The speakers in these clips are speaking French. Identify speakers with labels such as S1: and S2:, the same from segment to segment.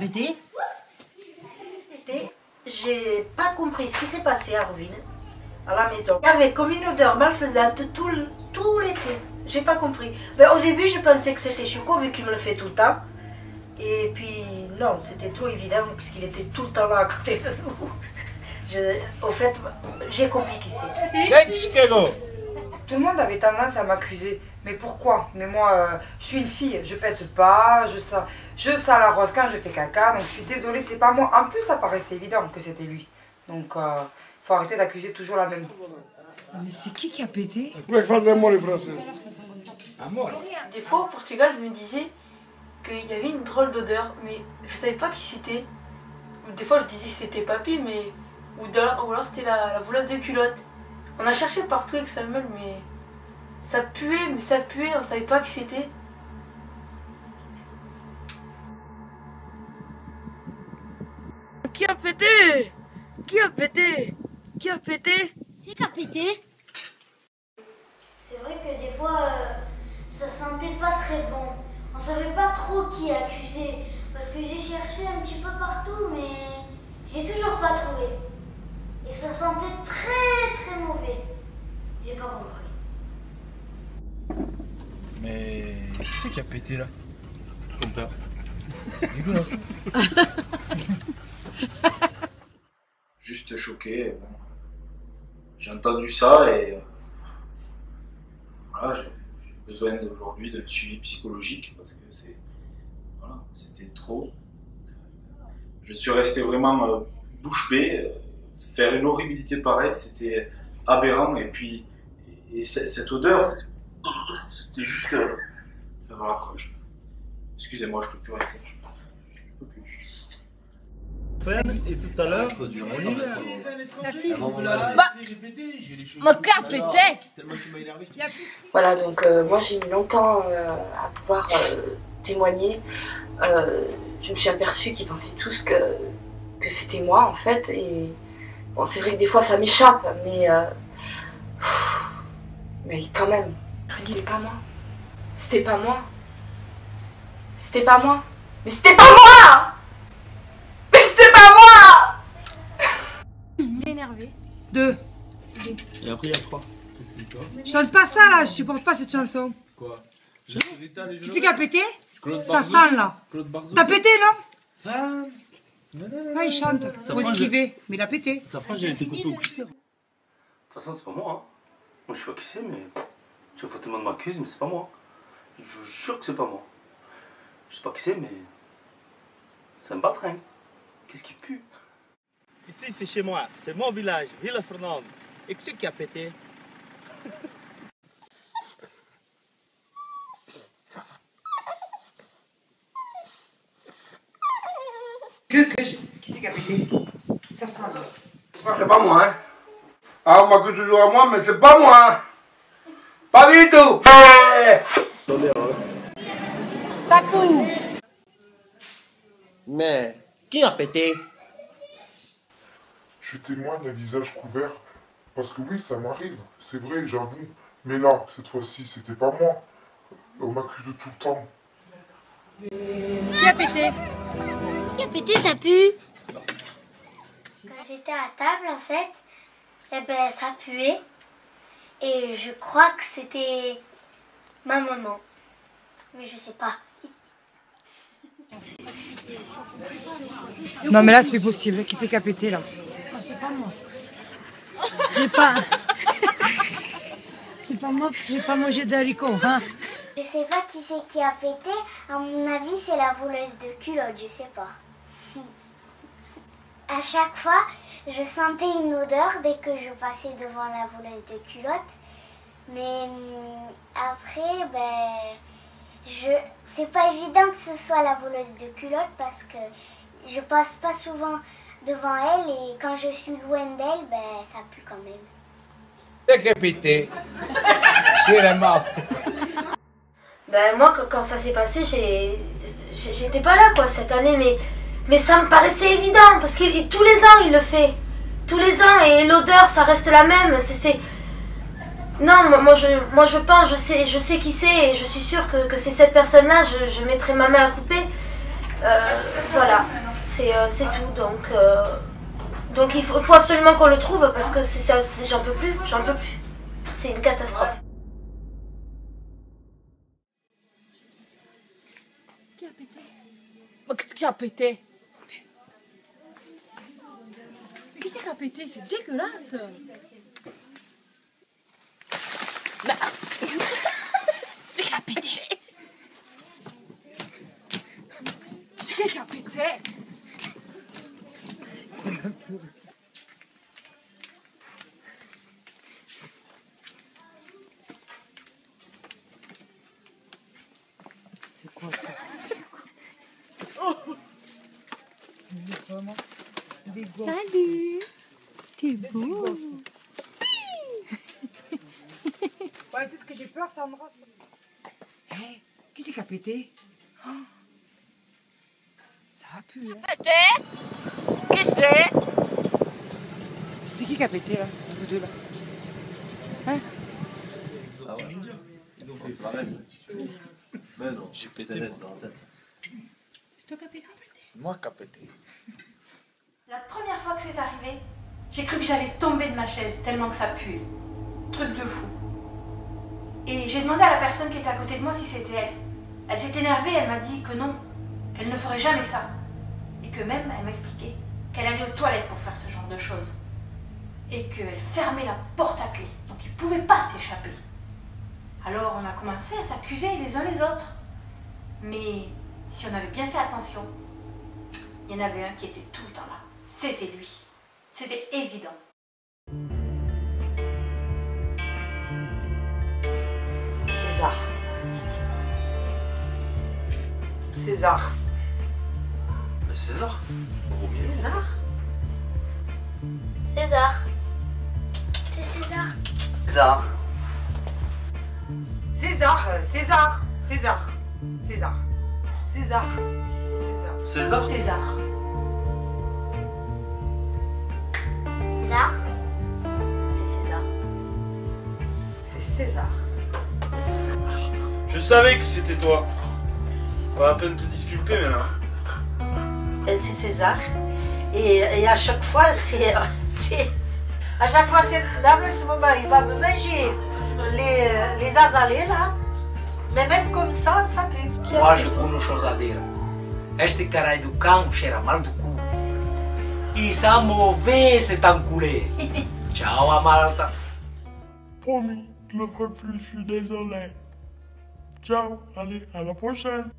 S1: pété?
S2: J'ai pas compris ce qui s'est passé à Rouville, à la maison. Il y avait comme une odeur malfaisante tout l'été. J'ai pas compris. Ben, au début, je pensais que c'était Choco, vu qu'il me le fait tout le temps. Et puis, non, c'était trop évident, puisqu'il était tout le temps là à côté de nous. Au fait, j'ai compris qui c'est.
S3: Tout le monde avait tendance à m'accuser. Mais pourquoi? Mais moi, je suis une fille, je pète pas, je sens la rose quand je fais caca, donc je suis désolée, c'est pas moi. En plus, ça paraissait évident que c'était lui. Donc, faut arrêter d'accuser toujours la même.
S1: Mais c'est qui a pété?
S4: Des
S5: fois au Portugal, je me disais qu'il y avait une drôle d'odeur, mais je savais pas qui c'était. Des fois, je disais que c'était papy, mais ou alors c'était la voleuse de culotte. On a cherché partout avec Samuel, mais ça puait, on savait pas qui c'était. Qui a pété? Qui a pété? Qui a pété?
S6: C'est qui a pété? C'est vrai que des fois, ça sentait pas très bon. On savait pas trop qui accuser. Parce que j'ai cherché un petit peu partout, mais j'ai toujours pas trouvé. Et ça sentait très très mauvais. J'ai pas compris.
S7: Mais qui c'est qui a pété là? Ton père. C'est dégueulasse.
S8: Juste choqué. Bon. J'ai entendu ça et voilà, j'ai besoin aujourd'hui d'un suivi psychologique parce que c'était trop. Je suis resté vraiment bouche bée. Faire une horribilité pareille, c'était aberrant et puis cette odeur, c'était juste. Voilà, excusez-moi, je peux plus arrêter.
S7: Et tout à l'heure,
S6: Mon cœur pétait.
S9: Voilà, donc moi j'ai mis longtemps à pouvoir témoigner. Je me suis aperçue qu'ils pensaient tous que c'était moi en fait. Et bon, c'est vrai que des fois ça m'échappe, mais quand même, je vous dis, il est pas moi. C'était pas moi. C'était pas moi. Mais c'était pas moi! Mais c'était pas moi!
S6: Énervé.
S1: 2.
S7: Et après il y a 3. Qu'est-ce qu'il y a?
S1: Chante pas ça là, je supporte pas cette chanson.
S7: Quoi?
S1: Qui c'est qui a pété? Ça
S7: Barzou.
S1: sent là.
S7: Claude Barzou.
S1: T'as pété non?
S7: Femme.
S1: Ouais, il chante. Faut esquiver. Mais il a pété.
S7: Sa phrase, j'ai été coupé au cutter.
S10: De toute façon, c'est pas moi. Hein. Moi, je sais pas qui c'est, mais. Je vois tout le monde m'accuse, mais c'est pas moi. Je vous jure que c'est pas moi. Je sais pas qui c'est, mais. Ça me batringue. Qu'est-ce qui pue?
S7: Ici, c'est chez moi. C'est mon village, Villafernande. Et qui c'est qui a pété?
S3: Qui c'est qui a pété? Ça sent là.
S4: C'est pas moi, hein. Ah, on m'accuse toujours à moi, mais c'est pas moi, hein. Pas du tout.
S1: Ça coule.
S11: Mais qui a pété?
S12: Je témoigne à visage couvert, parce que oui, ça m'arrive, c'est vrai, j'avoue. Mais là, cette fois-ci, c'était pas moi. On m'accuse tout le temps.
S6: Qui a pété? Qui a pété, ça pue? Quand j'étais à table, en fait, eh ben, ça puait. Et je crois que c'était ma maman. Mais je sais pas.
S1: Non mais là c'est plus possible. Qui c'est qui a pété là?
S6: C'est pas moi.
S1: J'ai pas. C'est pas moi, j'ai pas mangé d'haricots, hein.
S6: Je sais pas qui c'est qui a pété. À mon avis, c'est la voleuse de culotte, je sais pas. À chaque fois, je sentais une odeur dès que je passais devant la voleuse de culotte. Mais après, c'est pas évident que ce soit la voleuse de culotte parce que je passe pas souvent devant elle et quand je suis loin d'elle, ça pue quand même.
S11: C'est qui a pété? C'est la mort.
S2: Ben moi, quand ça s'est passé, j'étais pas là quoi cette année, mais ça me paraissait évident parce que tous les ans il le fait, tous les ans, et l'odeur ça reste la même. Non, moi je pense, je sais qui c'est, et je suis sûre que c'est cette personne-là. Je mettrai ma main à couper, Voilà, c'est tout. Donc il faut absolument qu'on le trouve parce que j'en peux plus. C'est une catastrophe.
S13: Qui a pété? Qu'est-ce qui a pété? Mais qu'est-ce qui a pété? C'est dégueulasse! Bah... C'est qui a pété? C'est qui a pété?
S1: C'est quoi ça?
S13: Oh.
S1: Vraiment des gosses.
S13: Salut! T'es beau!
S3: Ouais, tu sais ce que j'ai peur, Sandra?
S1: Hé, qui c'est qui a pété? Oh. Ça a pu, hein?
S13: Pété? Qui c'est?
S1: C'est qui a pété, là? Vous deux, là? Hein?
S7: Ah ouais. C'est la même. Mais non, j'ai pété dans la tête.
S13: C'est toi qui as pété?
S7: C'est moi qui a pété.
S14: La première fois que c'est arrivé, j'ai cru que j'allais tomber de ma chaise tellement que ça puait. Truc de fou. Et j'ai demandé à la personne qui était à côté de moi si c'était elle. Elle s'est énervée, elle m'a dit que non, qu'elle ne ferait jamais ça. Et que même, elle m'expliquait qu'elle allait aux toilettes pour faire ce genre de choses. Et qu'elle fermait la porte à clé, donc ils ne pouvaient pas s'échapper. Alors on a commencé à s'accuser les uns les autres. Mais si on avait bien fait attention, il y en avait un qui était tout le temps là. C'était lui. C'était évident.
S2: César.
S3: César.
S10: Mais César?
S2: César?
S6: César. C'est César.
S10: César.
S3: César. César. César. César. César.
S10: César?
S14: César.
S6: César. C'est César.
S2: C'est César.
S10: Je savais que c'était toi. Pas à peine te disculper maintenant.
S2: C'est César. Et à chaque fois, à chaque fois, c'est dans ce moment, il va me manger les azalées là. Mais même comme ça pue.
S15: Moi, j'ai une chose à dire. Este carai du cão cheira mal du cou. Il sent mauvais cet enculé. Ciao à Malta.
S16: Promis, je le ferai plus, je suis désolé. Ciao, allez, à la prochaine.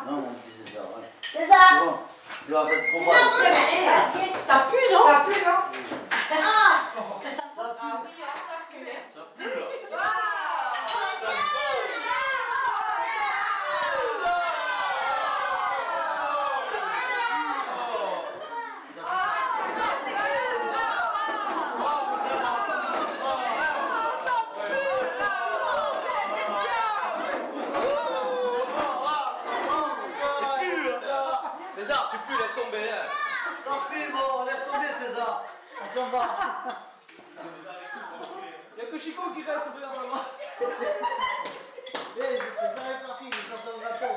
S10: Non, mon petit César. Ouais.
S2: César!
S10: Bon, tu vas faire combat.
S5: Ça pue, non?
S3: Ça pue, non?
S5: Ah!
S10: César, tu pues, laisse tomber. Ça pue, bon, laisse tomber, César. On s'en va. Y'a que Chico qui reste, regarde là-bas. Hé, César est parti, il s'en sort le râteau.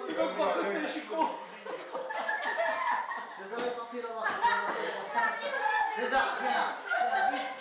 S10: Il va croire que c'est Chico. César est parti là-bas. César, viens. César, vite.